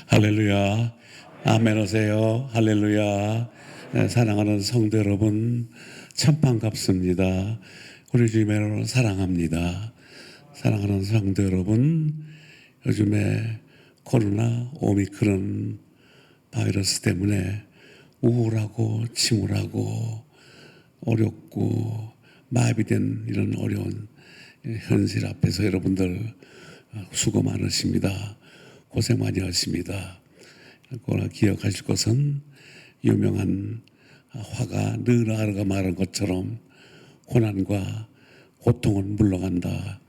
할렐루야. 아멘 하세요. 할렐루야. 네, 사랑하는 성도 여러분, 참 반갑습니다. 우리 주님의 이름으로 사랑합니다. 사랑하는 성도 여러분, 요즘에 코로나 오미크론 바이러스 때문에 우울하고 침울하고 어렵고 마비된 이런 어려운 현실 앞에서 여러분들 수고 많으십니다. 고생 많이 하십니다. 그러나 기억하실 것은 유명한 화가 느나르가 말한 것처럼 고난과 고통은 물러간다.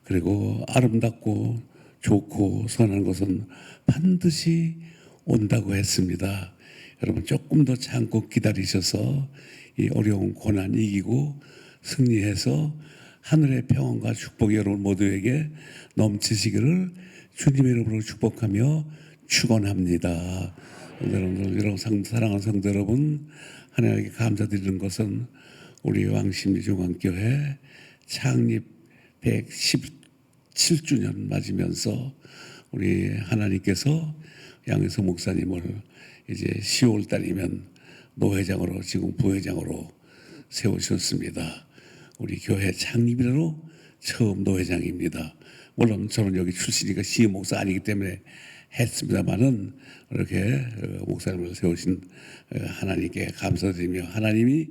그리고 아름답고 좋고 선한 것은 반드시 온다고 했습니다. 여러분 조금 더 참고 기다리셔서 이 어려운 고난 이기고 승리해서 하늘의 평안과 축복이 여러분 모두에게 넘치시기를 주님의 이름으로 축복하며 축원합니다. 여러분 사랑하는 성도 여러분, 하나님께 감사드리는 것은 우리 왕십리중앙교회 창립 117주년 맞으면서 우리 하나님께서 양혜서 목사님을 이제 10월 달이면 노회장으로 지금 부회장으로 세우셨습니다. 우리 교회 창립일로 처음 노회장입니다. 물론 저는 여기 출신이니까 시의 목사 아니기 때문에 했습니다만은 이렇게 목사님을 세우신 하나님께 감사드리며 하나님이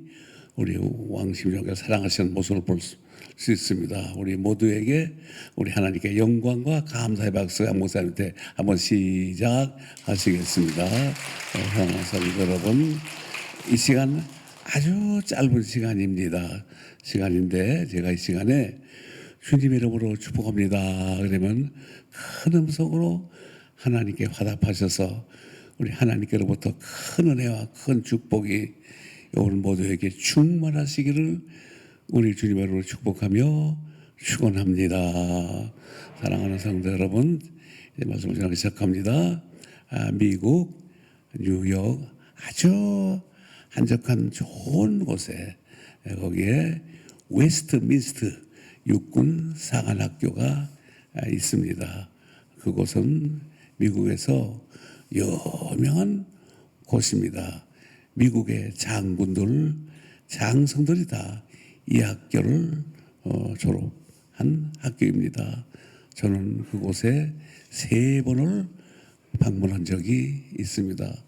우리 왕십리교회 사랑하시는 모습을 볼 수 있습니다. 우리 모두에게 우리 하나님께 영광과 감사의 박수 양 목사님한테 한번 시작하시겠습니다. 사랑하는 성도 여러분, 이 시간 아주 짧은 시간인데 제가 이 시간에 주님 이름으로 축복합니다. 그러면 큰 음성으로 하나님께 화답하셔서 우리 하나님께로부터 큰 은혜와 큰 축복이 오늘 모두에게 충만하시기를 우리 주님 이름으로 축복하며 축원합니다. 사랑하는 성도 여러분, 이제 말씀을 전하기 시작합니다. 미국 뉴욕 아주 한적한 좋은 곳에 거기에 웨스트민스트 육군 사관학교가 있습니다. 그곳은 미국에서 유명한 곳입니다. 미국의 장군들, 장성들이 다 이 학교를 졸업한 학교입니다. 저는 그곳에 3번을 방문한 적이 있습니다.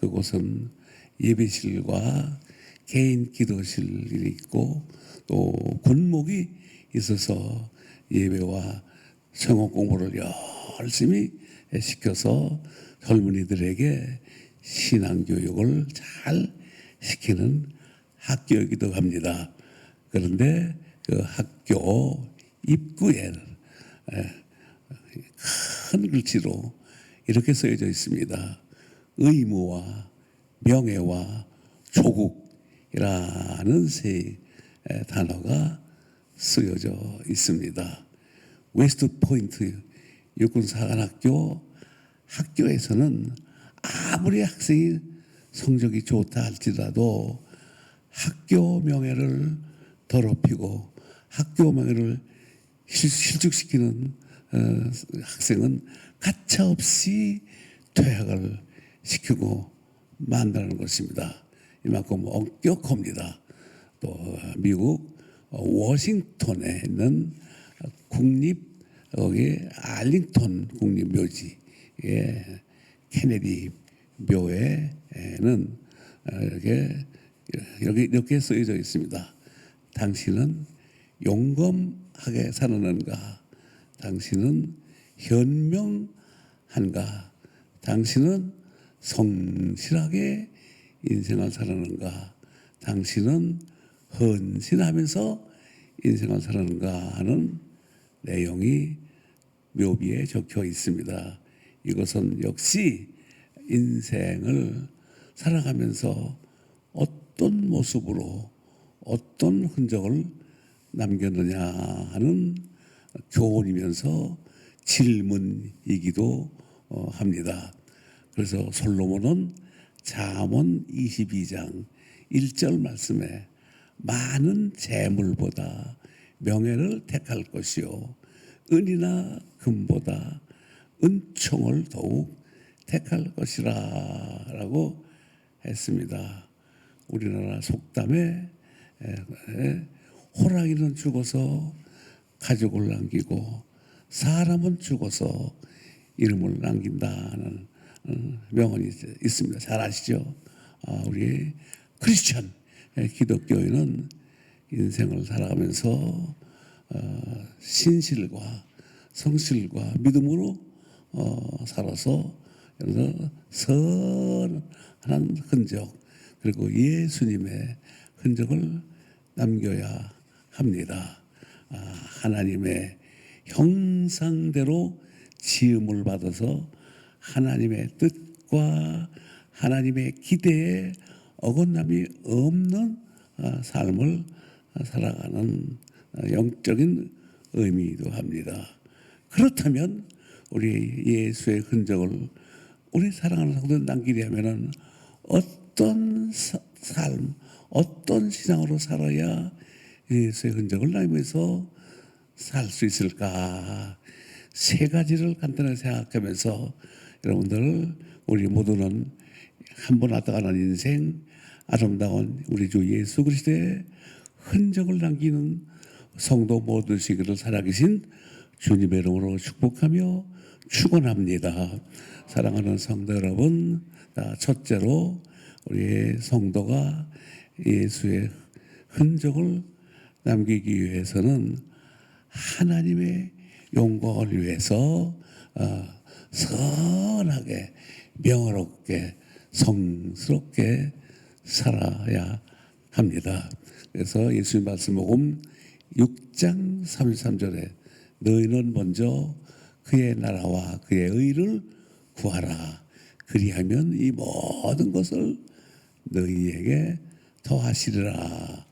그곳은 예배실과 개인 기도실이 있고 또 군목이 있어서 예배와 성경 공부를 열심히 시켜서 젊은이들에게 신앙교육을 잘 시키는 학교이기도 합니다. 그런데 그 학교 입구에 큰 글씨로 이렇게 쓰여져 있습니다. 의무와 명예와 조국이라는 세 단어가 쓰여져 있습니다. 웨스트 포인트 육군사관학교 학교에서는 아무리 학생이 성적이 좋다 할지라도 학교 명예를 더럽히고 학교 명예를 실축시키는 학생은 가차없이 퇴학을 시키고 만드는 것입니다. 이만큼 엄격합니다. 또 미국 워싱턴에 있는 국립 여기 알링턴 국립묘지의 케네디 묘에는 이렇게 쓰여져 있습니다. 당신은 용감하게 살아는가? 당신은 현명한가? 당신은 성실하게 인생을 살아는가? 당신은 헌신하면서 인생을 살아는가 하는 내용이 묘비에 적혀 있습니다. 이것은 역시 인생을 살아가면서 어떤 모습으로 어떤 흔적을 남겼느냐 하는 교훈이면서 질문이기도 합니다. 그래서 솔로몬은 잠언 22장 1절 말씀에 많은 재물보다 명예를 택할 것이요 은이나 금보다 은총을 더욱 택할 것이라라고 했습니다. 우리나라 속담에 호랑이는 죽어서 가족을 남기고 사람은 죽어서 이름을 남긴다는 명언이 있습니다. 잘 아시죠? 우리 크리스천 기독교인은 인생을 살아가면서 신실과 성실과 믿음으로 살아서 선한 흔적 그리고 예수님의 흔적을 남겨야 합니다. 하나님의 형상대로 지음을 받아서 하나님의 뜻과 하나님의 기대에 어긋남이 없는 삶을 살아가는 영적인 의미이기도 합니다. 그렇다면 우리 예수의 흔적을 우리 사랑하는 성도들 남기려면은 어떤 삶, 어떤 신앙으로 살아야 예수의 흔적을 남기면서 살 수 있을까? 세 가지를 간단하게 생각하면서 여러분들 우리 모두는 한 번 왔다 가는 인생 아름다운 우리 주 예수 그리스도의 흔적을 남기는 성도 모두 되시기를 살아계신 주님의 이름으로 축복하며 축원합니다. 사랑하는 성도 여러분, 첫째로 우리 성도가 예수의 흔적을 남기기 위해서는 하나님의 영광을 위해서 선하게 명예롭게 성스럽게 살아야 합니다. 그래서 예수님 말씀 복음 6장 33절에 너희는 먼저 그의 나라와 그의 의를 구하라. 그리하면 이 모든 것을 너희에게 더하시리라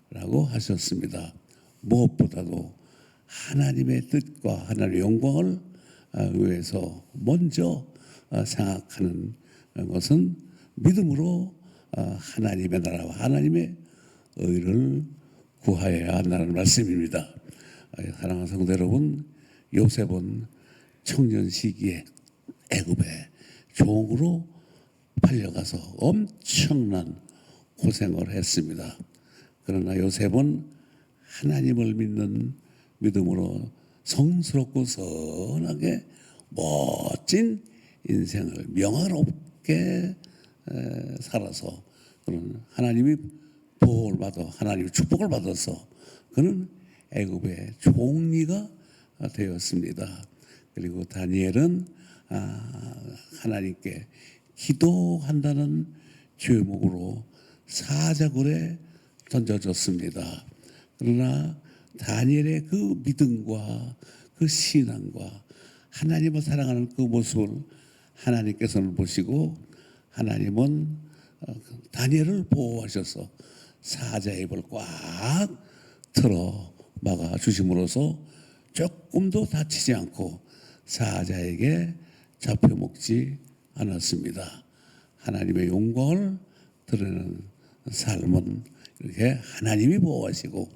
라고 하셨습니다. 무엇보다도 하나님의 뜻과 하나님의 영광을 위해서 먼저 생각하는 것은 믿음으로 하나님의 나라와 하나님의 의를 구하여야 한다는 말씀입니다. 사랑하는 성도 여러분, 요셉은 청년 시기에 애굽에 종으로 팔려가서 엄청난 고생을 했습니다. 그러나 요셉은 하나님을 믿는 믿음으로 성스럽고 선하게 멋진 인생을 명예롭게 살아서 그런 하나님이 보호를 받아 하나님의 축복을 받아서 그는 애굽의 총리가 되었습니다. 그리고 다니엘은 하나님께 기도한다는 제목으로 사자굴에 던져졌습니다. 그러나 다니엘의 그 믿음과 그 신앙과 하나님을 사랑하는 그 모습을 하나님께서는 보시고 하나님은 다니엘을 보호하셔서 사자의 입을 꽉 틀어 막아 주심으로써 조금도 다치지 않고 사자에게 잡혀먹지 않았습니다. 하나님의 영광을 드러내는 삶은 이렇게 하나님이 보호하시고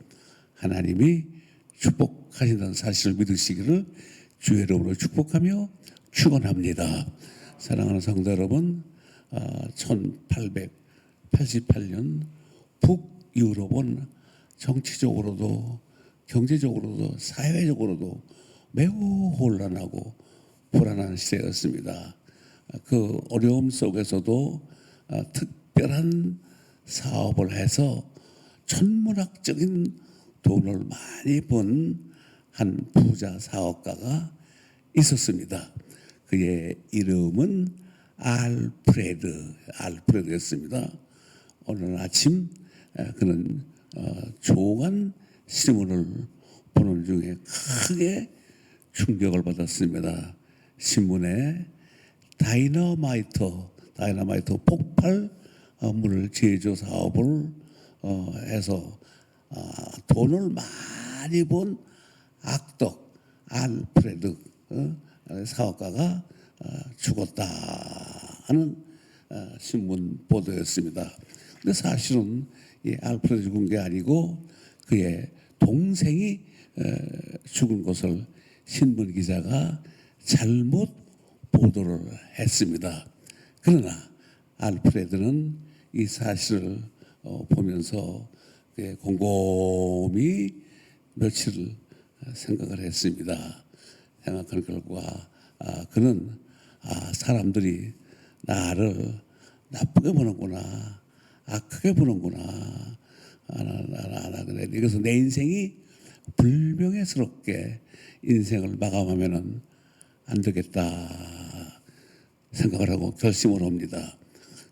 하나님이 축복하신다는 사실을 믿으시기를 주의 이름으로 축복하며 축원합니다. 사랑하는 성도 여러분, 1888년 북유럽은 정치적으로도 경제적으로도 사회적으로도 매우 혼란하고 불안한 시대였습니다. 그 어려움 속에서도 특별한 사업을 해서 천문학적인 돈을 많이 번 한 부자 사업가가 있었습니다. 그의 이름은 알프레드였습니다. 어느 아침 그는 조간 신문을 보는 중에 크게 충격을 받았습니다. 신문에 다이너마이트 폭발물 제조 사업을 해서 돈을 많이 번 악덕 알프레드 사업가가 죽었다 하는 신문 보도였습니다. 근데 사실은 이 알프레드 죽은 게 아니고 그의 동생이 죽은 것을 신문 기자가 잘못 보도를 했습니다. 그러나 알프레드는 이 사실을 보면서 곰곰이 며칠 생각을 했습니다. 생각한 결과 그는 사람들이 나를 나쁘게 보는구나, 악하게 보는구나. 그래서 내 인생이 불명예스럽게 인생을 마감하면은 안 되겠다 생각을 하고 결심을 합니다.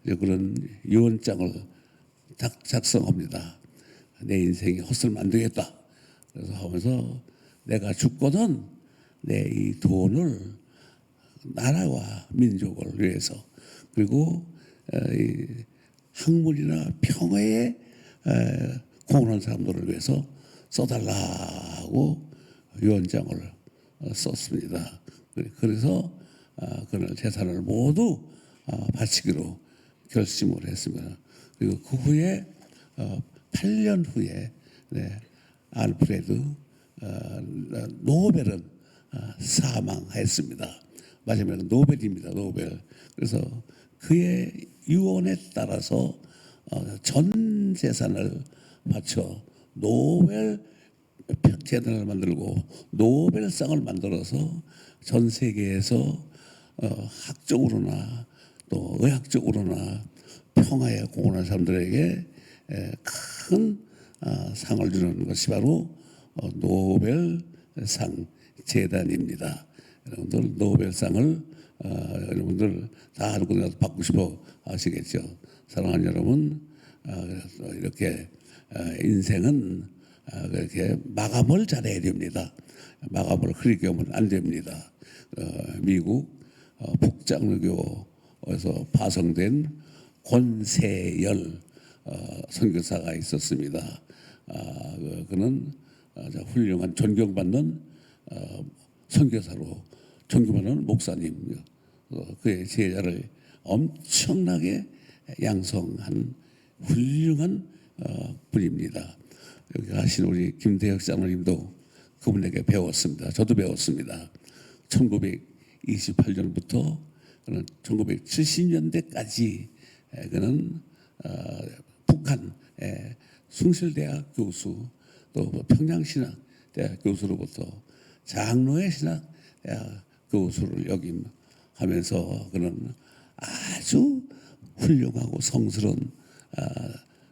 그런 유언장을 작성합니다. 내 인생이 헛슬면 안 되겠다. 그래서 하면서 내가 죽거든 내 이 돈을 나라와 민족을 위해서 그리고 이 학문이나 평화에 공헌한 사람들을 위해서 써달라고 유언장을 썼습니다. 그래서 그날 재산을 모두 바치기로 결심을 했습니다. 그리고 그 후에 8년 후에 알프레드 노벨은 사망했습니다. 마지막에 노벨입니다. 노벨. 그래서 그의 유언에 따라서 전 재산을 바쳐 노벨 재단을 만들고 노벨상을 만들어서 전 세계에서 학적으로나 또 의학적으로나 평화에 공헌한 사람들에게 큰 상을 주는 것이 바로 노벨상 재단입니다. 여러분들 노벨상을 여러분들 다 알고 나서 받고 싶어 하시겠죠. 사랑하는 여러분, 이렇게 인생은 그렇게 마감을 잘해야 됩니다. 마감을 흐리게 하면 안 됩니다. 미국 북장로교에서 파송된 권세열 선교사가 있었습니다. 그는 훌륭한 존경받는 선교사로 존경받는 목사님, 그의 제자를 엄청나게 양성한 훌륭한 분입니다. 여기 가신 우리 김대혁 장로님도 그분에게 배웠습니다. 저도 배웠습니다. 1928년부터 그는 1970년대까지 그는 북한 숭실대학 교수 또 평양신학대학 교수로부터 장로의 신학대학 교수를 역임하면서 그는 아주 훌륭하고 성스러운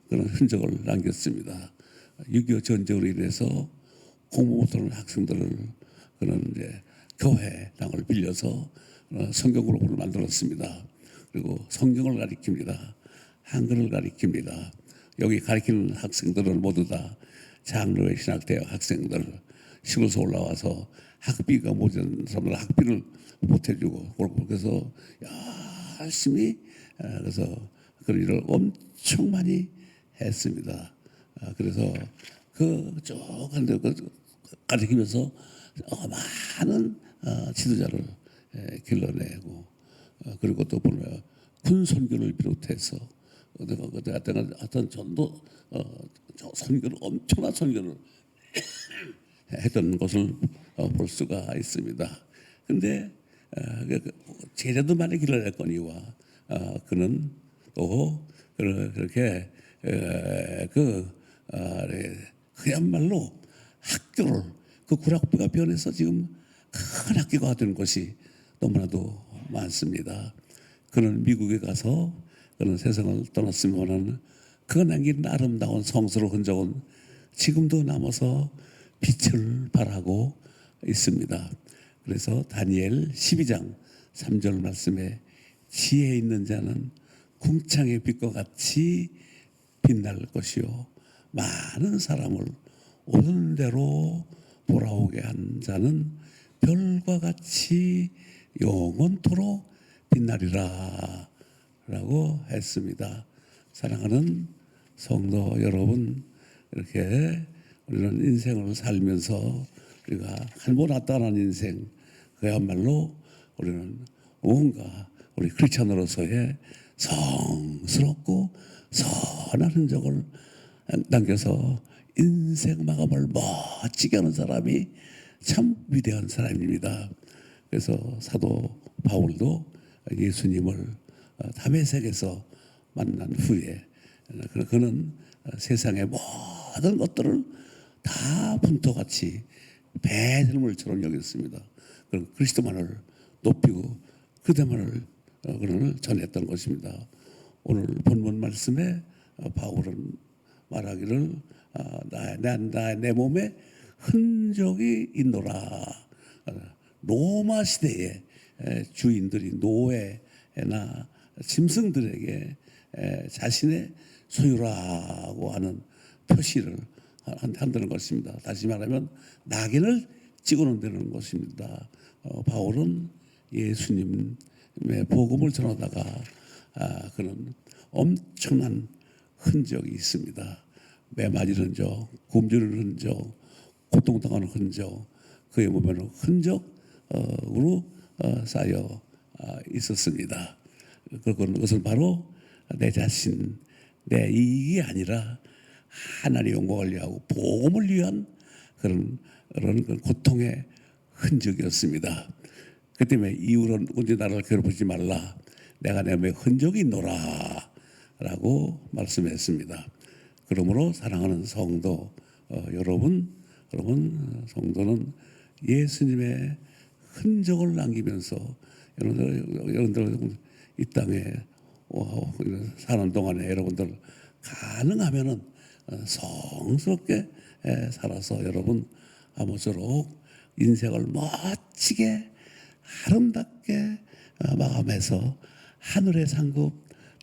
그런 흔적을 남겼습니다. 6.25 전쟁으로 인해서 공부 못하는 학생들을 그는 이제 교회당을 빌려서 성경 그룹을 만들었습니다. 그리고 성경을 가리킵니다. 한글을 가리킵니다. 여기 가리키는 학생들은 모두 다 장로의 신학대학 학생들, 시골에서 올라와서 학비가 모자란 사람들 학비를 못 해주고 그래서 열심히 그래서 그런 일을 엄청 많이 했습니다. 그래서 쭉 한데 가리키면서 많은 지도자를 길러내고 그리고 또 보면 군선교를 비롯해서 어떤 전도 선교를 엄청난 선교를 했던 것을 볼 수가 있습니다. 그런데 제자도 많이 길러냈거니와 그는 또 그렇게 그야말로 학교를 그 구락부가 변해서 지금 큰 학교가 된 것이 너무나도 많습니다. 그는 미국에 가서 그는 세상을 떠났으면은 그가 남긴 아름다운 성스러운 흔적은 지금도 남아서 빛을 발하고 있습니다. 그래서 다니엘 12장 3절 말씀에 지혜 있는 자는 궁창의 빛과 같이 빛날 것이요 많은 사람을 옳은 대로 돌아오게 한 자는 별과 같이 영원토록 빛나리라 라고 했습니다. 사랑하는 성도 여러분, 이렇게 우리는 인생을 살면서 우리가 한 번 왔다 가는 인생, 그야말로 우리는 뭔가 우리 크리스찬으로서의 성스럽고 선한 흔적을 남겨서 인생 마감을 멋지게 하는 사람이 참 위대한 사람입니다. 그래서 사도 바울도 예수님을 다메섹에서 만난 후에 그는 세상의 모든 것들을 다 분토같이 배설물처럼 여겼습니다. 그리고 그리스도만을 높이고 그대만을 그를 전했던 것입니다. 오늘 본문 말씀에 바울은 말하기를 내 몸에 흔적이 있노라. 로마 시대의 주인들이 노예나 짐승들에게 자신의 소유라고 하는 표시를 한다는 것입니다. 다시 말하면 낙인을 찍어놓는다는 것입니다. 바울은 예수님의 복음을 전하다가 그는 엄청난 흔적이 있습니다. 매 맞은 흔적, 굶주리는 흔적, 고통당하는 흔적, 그의 몸에는 흔적으로 쌓여 있었습니다. 그것은 바로 내 자신, 내 이익이 아니라 하나님의 영광을 위하고 복음을 위한 그런 고통의 흔적이었습니다. 그 때문에 이후로는 언제 나를 괴롭히지 말라. 내가 내 몸에 흔적이 있노라 라고 말씀했습니다. 그러므로 사랑하는 성도 여러분 성도는 예수님의 흔적을 남기면서 여러분들 이 땅에 사는 동안에 여러분들 가능하면은 성스럽게 살아서 여러분 아무쪼록 인생을 멋지게 아름답게 마감해서 하늘의 상급,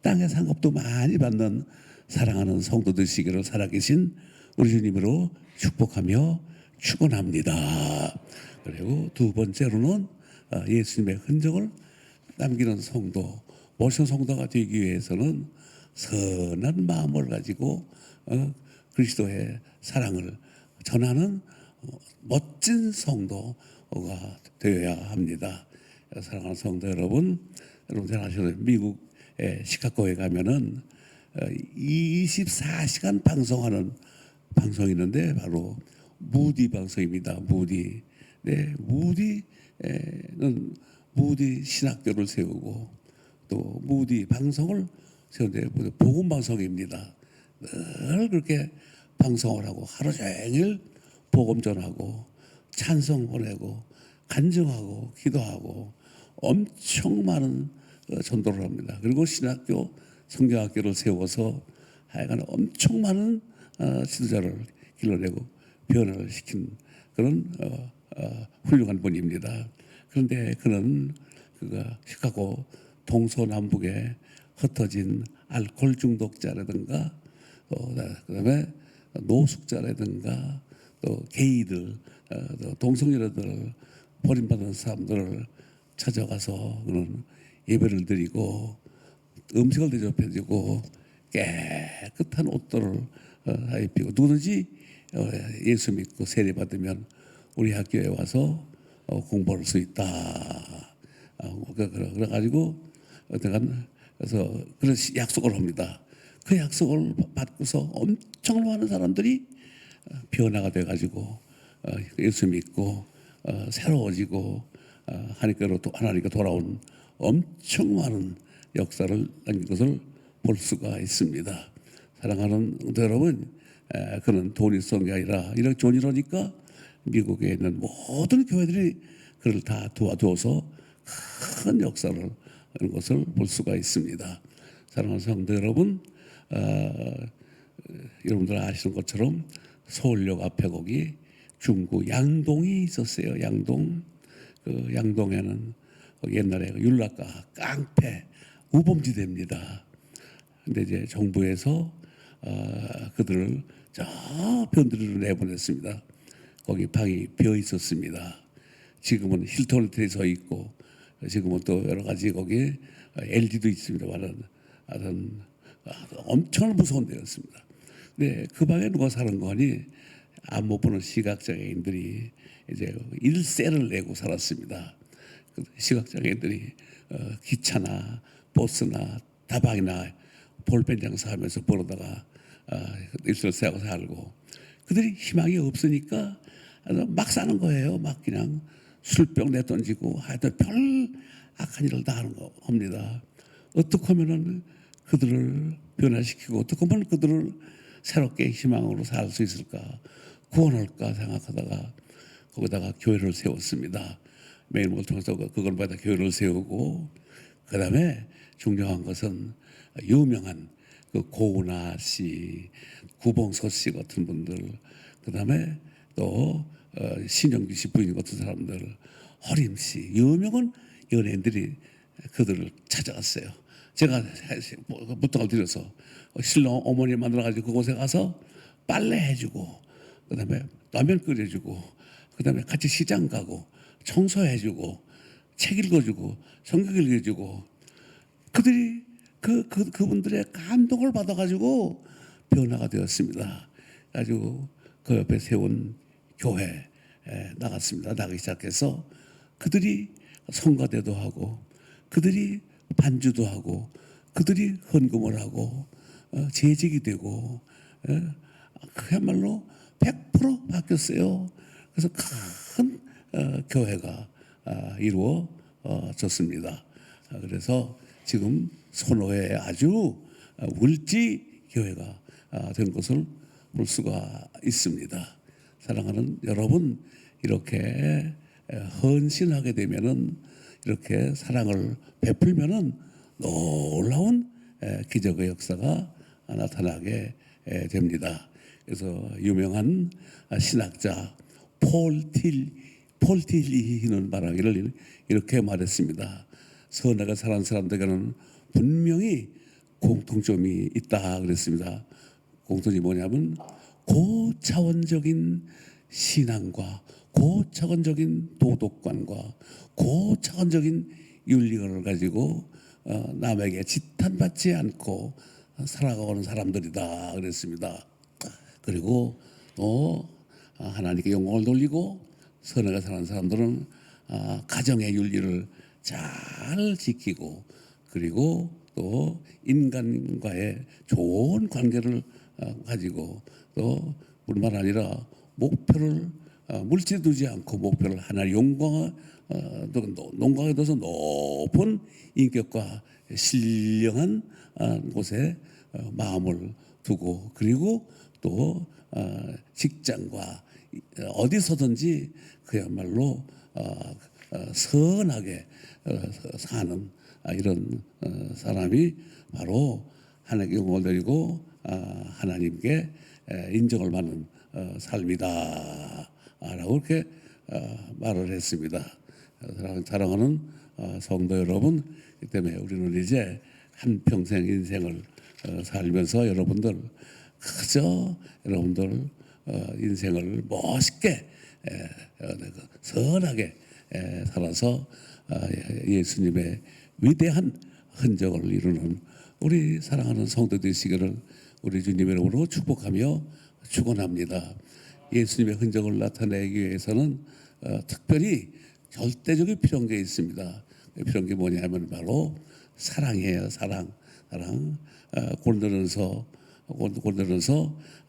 땅의 상급도 많이 받는 사랑하는 성도 되시기를 살아계신 우리 주님으로 축복하며 축원합니다. 그리고 두 번째로는 예수님의 흔적을 남기는 성도, 멋진 성도가 되기 위해서는 선한 마음을 가지고 그리스도의 사랑을 전하는 멋진 성도가 되어야 합니다. 사랑하는 성도 여러분 잘 아시죠? 미국의 시카고에 가면은 24시간 방송하는 방송이 있는데 바로 무디 방송입니다. 무디. 네, 무디는 무디 신학교를 세우고 또 무디 방송을 세우는데 복음 방송입니다. 늘 그렇게 방송을 하고 하루 종일 복음 전하고 찬송 보내고 간증하고 기도하고 엄청 많은 전도를 합니다. 그리고 신학교 성경학교를 세워서 하여간 엄청 많은 지도자를 길러내고 변화를 시킨 그런 훌륭한 분입니다. 그런데 그는 시카고 동서남북에 흩어진 알코올 중독자라든가 그다음에 노숙자라든가 또 게이들, 또 동성애자들을 버림받은 사람들을 찾아가서 그는 예배를 드리고 음식을 대접해주고 깨끗한 옷들을 입히고 누구든지 예수 믿고 세례 받으면 우리 학교에 와서 공부할 수 있다. 그래가지고 그래서 그런 약속을 합니다. 그 약속을 받고서 엄청 많은 사람들이 변화가 돼가지고 예수 믿고 새로워지고 하나님께 돌아온 엄청 많은 역사를 남긴 것을 볼 수가 있습니다. 사랑하는 여러분, 그는 돈이 있는 게 아니라 이렇게 좋은 일하니까 미국에 있는 모든 교회들이 그를 다 도와줘서 큰 역사를 하는 것을 볼 수가 있습니다. 사랑하는 성도 여러분, 여러분들 아시는 것처럼 서울역 앞에 거기 중구 양동이 있었어요. 양동. 그 양동에는 옛날에 율락가, 깡패, 우범지대입니다. 근데 이제 정부에서 그들을 저 변두리로 내보냈습니다. 거기 방이 비어 있었습니다. 지금은 힐튼 호텔에 서 있고 지금은 또 여러 가지 거기 LG도 있습니다. 엄청 무서운 데였습니다. 근데 그 방에 누가 사는 거니 안 못 보는 시각장애인들이 이제 일세를 내고 살았습니다. 시각장애인들이 기차나 버스나 다방이나 볼펜 장사하면서 벌어다가 일세를 세고 살고 그들이 희망이 없으니까 막 사는 거예요. 막 그냥 술병 내던지고 하여튼 별 악한 일을 다 하는 겁니다. 어떻게 하면은 그들을 변화시키고 어떻게 하면 그들을 새롭게 희망으로 살 수 있을까, 구원할까 생각하다가 거기다가 교회를 세웠습니다. 매일을 통해서 그걸 받아 교회를 세우고, 그 다음에 중요한 것은 유명한 그 고은아 씨, 구봉서 씨 같은 분들, 그 다음에 또 신영기 씨 부인 같은 사람들, 허림 씨, 유명한 연예인들이 그들을 찾아갔어요. 제가 부탁을 드려서 신랑 어머니 만나가지고 그곳에 가서 빨래 해주고, 그 다음에 라면 끓여주고, 그 다음에 같이 시장 가고, 청소해주고, 책 읽어주고, 성경 읽어주고, 그들이 그분들의 감동을 받아가지고 변화가 되었습니다. 아주 그 옆에 세운 교회에 나갔습니다. 나가기 시작해서 그들이 성가대도 하고, 그들이 반주도 하고, 그들이 헌금을 하고, 재직이 되고, 그야말로 100% 바뀌었어요. 그래서 큰 교회가 이루어졌습니다. 그래서 지금 선호의 아주 울지 교회가 된 것을 볼 수가 있습니다. 사랑하는 여러분, 이렇게 헌신하게 되면은, 이렇게 사랑을 베풀면은 놀라운 기적의 역사가 나타나게 됩니다. 그래서 유명한 신학자 폴틸리는 말하기를 이렇게 말했습니다. 선하게 사는 사람들에게는 분명히 공통점이 있다 그랬습니다. 공통점이 뭐냐면 고차원적인 신앙과 고차원적인 도덕관과 고차원적인 윤리관을 가지고 남에게 지탄받지 않고 살아가는 사람들이다 그랬습니다. 그리고 또 하나님께 영광을 돌리고 선하게 사는 사람들은 가정의 윤리를 잘 지키고, 그리고 또 인간과의 좋은 관계를 가지고, 또 뿐만 아니라 목표를 물질에 두지 않고 목표를 하나의 영광에 둬서 높은 인격과 신령한 곳에 마음을 두고, 그리고 또 직장과 어디서든지 그야말로 선하게 사는 이런 사람이 바로 하나님께 영광을 드리고 하나님께 인정을 받는 삶이다 라고 그렇게 말을 했습니다. 사랑하는 성도 여러분, 그 때문에 우리는 이제 한평생 인생을 살면서 여러분들 그저 여러분들 인생을 멋있게 선하게 살아서 예수님의 위대한 흔적을 이루는 우리 사랑하는 성도 되시기를 우리 주님의 이름으로 축복하며 축원합니다. 예수님의 흔적을 나타내기 위해서는 특별히 절대적인 필요한 게 있습니다. 필요한 게 뭐냐면 바로 사랑이에요. 사랑. 고린도전서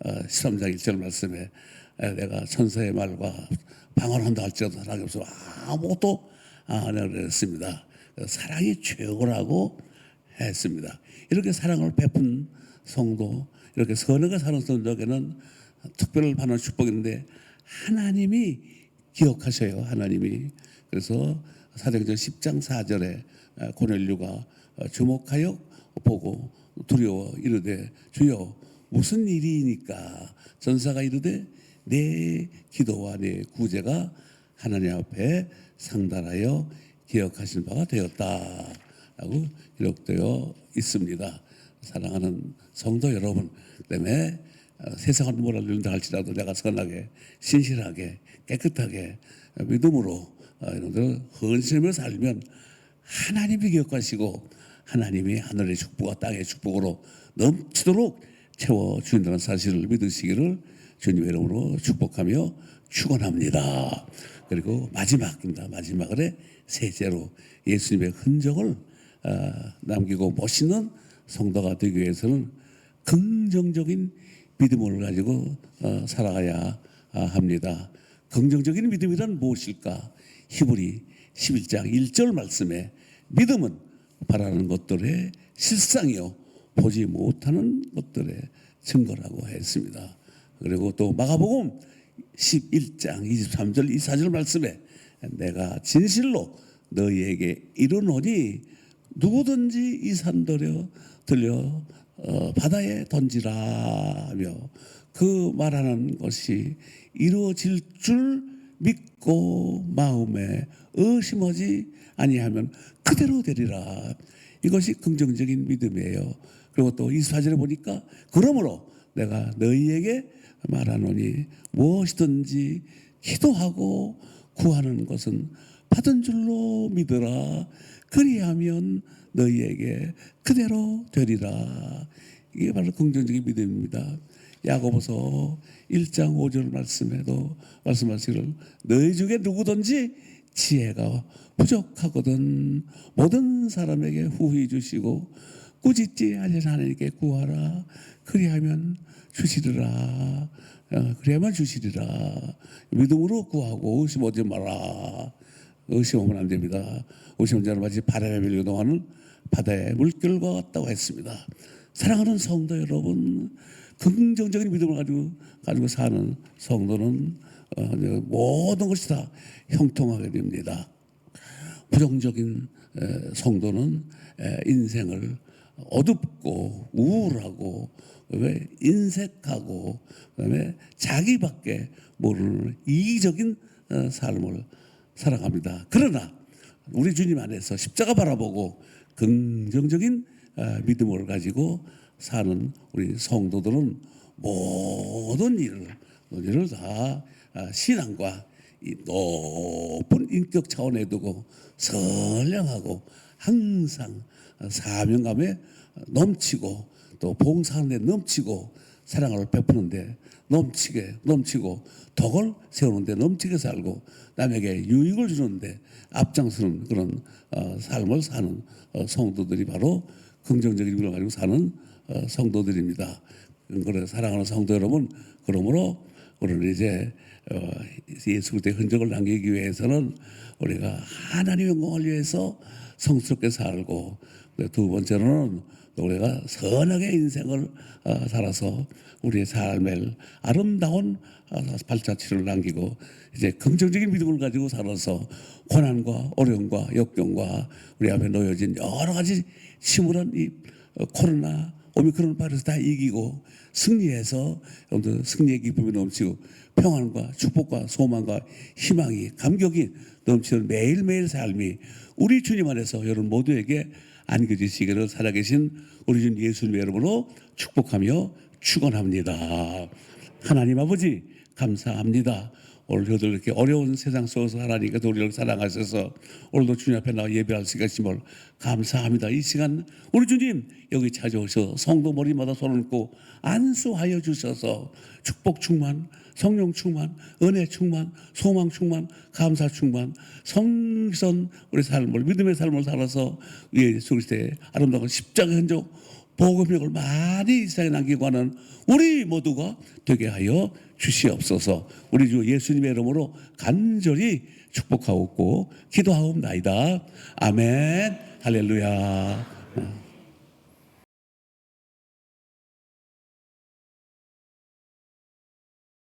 13장 1절 말씀에 내가 천사의 말과 방언한다 할지라도 사랑이 없으면 아무것도 안 하려고 했습니다. 사랑이 최고라고 했습니다. 이렇게 사랑을 베푼 성도, 이렇게 선하게 사는 성도에게는 특별히 받는 축복인데 하나님이 기억하셔요. 하나님이. 그래서 사도행전 10장 4절에 고넬료가 주목하여 보고 두려워 이르되 주여 무슨 일이니까? 전사가 이르되 내 기도와 내 구제가 하나님 앞에 상달하여 기억하신 바가 되었다라고 기록되어 있습니다. 사랑하는 성도 여러분, 때문에 세상은 뭐라 이런다 할지라도 내가 선하게 신실하게 깨끗하게 믿음으로 여러분들 헌신하며 살면 하나님이 기억하시고 하나님이 하늘의 축복과 땅의 축복으로 넘치도록 채워주신다는 사실을 믿으시기를 주님의 이름으로 축복하며 축원합니다. 그리고 마지막입니다. 마지막으로 셋째로 예수님의 흔적을 남기고 멋있는 성도가 되기 위해서는 긍정적인 믿음을 가지고 살아가야 합니다. 긍정적인 믿음이란 무엇일까? 히브리 11장 1절 말씀에 믿음은 바라는 것들의 실상이요 보지 못하는 것들의 증거라고 했습니다. 그리고 또 마가복음 11장 23절 24절 말씀에 내가 진실로 너희에게 이르노니 누구든지 이 산 들려 바다에 던지라며 그 말하는 것이 이루어질 줄 믿고 마음에 의심하지 아니하면 그대로 되리라. 이것이 긍정적인 믿음이에요. 그리고 또 24절에 보니까 그러므로 내가 너희에게 말하노니 무엇이든지 기도하고 구하는 것은 받은 줄로 믿으라. 그리하면 너희에게 그대로 되리라. 이게 바로 긍정적인 믿음입니다. 야고보서 1장 5절 말씀에도 말씀하시기를 너희 중에 누구든지 지혜가 부족하거든 모든 사람에게 후히 주시고 꾸짖지 아니하는 하나님께 구하라. 그리하면 주시리라. 그래야만 주시리라. 믿음으로 구하고 의심하지 마라. 의심하면 안 됩니다. 의심한 자는 마치 바람에 밀려나가는 바다의 물결과 같다고 했습니다. 사랑하는 성도 여러분, 긍정적인 믿음을 가지고 사는 성도는 모든 것이 다 형통하게 됩니다. 부정적인 성도는 인생을 어둡고 우울하고 그다음에 인색하고 그다음에 자기밖에 모르는 이기적인 삶을 살아갑니다. 그러나 우리 주님 안에서 십자가 바라보고 긍정적인 믿음을 가지고 사는 우리 성도들은 모든 일을 다 신앙과 이 높은 인격 차원에 두고 선량하고 항상 사명감에 넘치고 또 봉사하는 데 넘치고 사랑을 베푸는데 넘치고 덕을 세우는데 넘치게 살고 남에게 유익을 주는데 앞장서는 그런 삶을 사는 성도들이 바로 긍정적인 믿음을 가지고 사는 성도들입니다. 그래서 사랑하는 성도 여러분, 그러므로 우리는 이제 예수 그리스도의 흔적을 남기기 위해서는 우리가 하나님의 영광을 위해서 성스럽게 살고, 두 번째로는 우리가 선하게 인생을 살아서 우리의 삶의 아름다운 발자취를 남기고 이제 긍정적인 믿음을 가지고 살아서 고난과 어려움과 역경과 우리 앞에 놓여진 여러 가지 침울한 이 코로나 오미크론 바이러스 다 이기고 승리해서 여러분들 승리의 기쁨이 넘치고 평안과 축복과 소망과 희망이 감격이 넘치는 매일매일 삶이 우리 주님 안에서 여러분 모두에게 안겨지시기를 살아계신 우리 주님 예수님의 이름으로 축복하며 축원합니다. 하나님 아버지 감사합니다. 오늘 저들 이렇게 어려운 세상 속에서 하나님께서 우리를 사랑하셔서 오늘도 주님 앞에 나와 예배할 수 있음을 감사합니다. 이 시간 우리 주님 여기 찾아오셔서 성도 머리마다 손을 얹고 안수하여 주셔서 축복 충만, 성령 충만, 은혜 충만, 소망 충만, 감사 충만, 성선 우리 삶을 믿음의 삶을 살아서 예수 그리스도의 아름다운 십자가 흔적 복음력을 많이 이 세상에 남기고 하는 우리 모두가 되게 하여 주시옵소서. 우리 주 예수님의 이름으로 간절히 축복하옵고 기도하옵나이다. 아멘. 할렐루야.